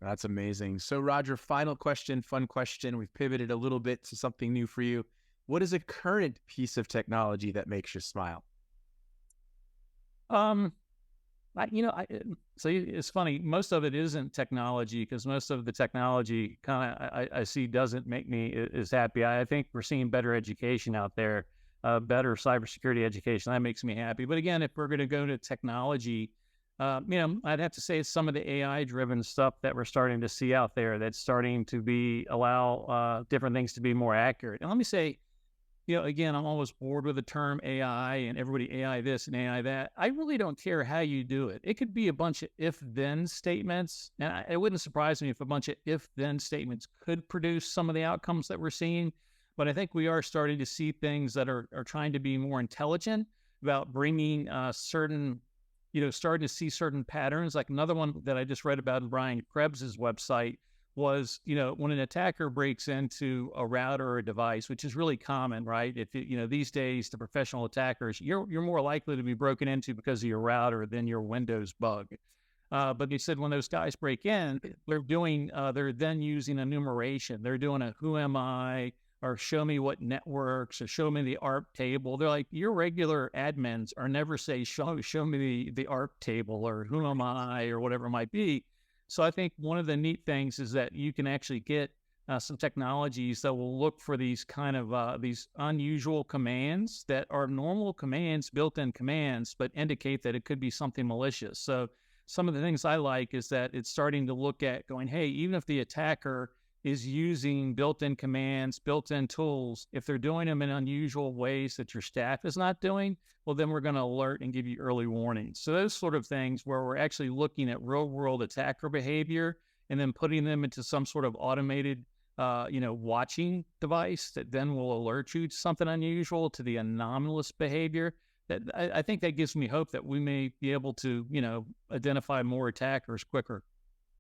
That's amazing. So, Roger, final question, fun question. We've pivoted a little bit to something new for you. What is a current piece of technology that makes you smile? Um, so it's funny. Most of it isn't technology because most of the technology kind of I see doesn't make me as happy. I think we're seeing better education out there, better cybersecurity education. That makes me happy. But again, if we're going to go to technology, I'd have to say it's some of the AI driven stuff that we're starting to see out there that's starting to be allow different things to be more accurate. And let me say, again, I'm always bored with the term AI and everybody AI this and AI that. I really don't care how you do it. It could be a bunch of if then statements. And it wouldn't surprise me if a bunch of if then statements could produce some of the outcomes that we're seeing. But I think we are starting to see things that are trying to be more intelligent about bringing certain, starting to see certain patterns. Like another one that I just read about in Brian Krebs's website was, when an attacker breaks into a router or a device, which is really common, right? If these days the professional attackers, you're more likely to be broken into because of your router than your Windows bug. But they said when those guys break in, they're then using enumeration. They're doing a who am I, or show me what networks, or show me the ARP table. They're like, your regular admins are never say, show me the ARP table or who am I or whatever it might be. So I think one of the neat things is that you can actually get some technologies that will look for these kind of these unusual commands that are normal commands, built-in commands, but indicate that it could be something malicious. So some of the things I like is that it's starting to look at going, hey, even if the attacker is using built-in commands, built-in tools, if they're doing them in unusual ways that your staff is not doing, well, then we're going to alert and give you early warnings. So those sort of things where we're actually looking at real-world attacker behavior and then putting them into some sort of automated, watching device that then will alert you to something unusual, to the anomalous behavior. That I think that gives me hope that we may be able to, identify more attackers quicker.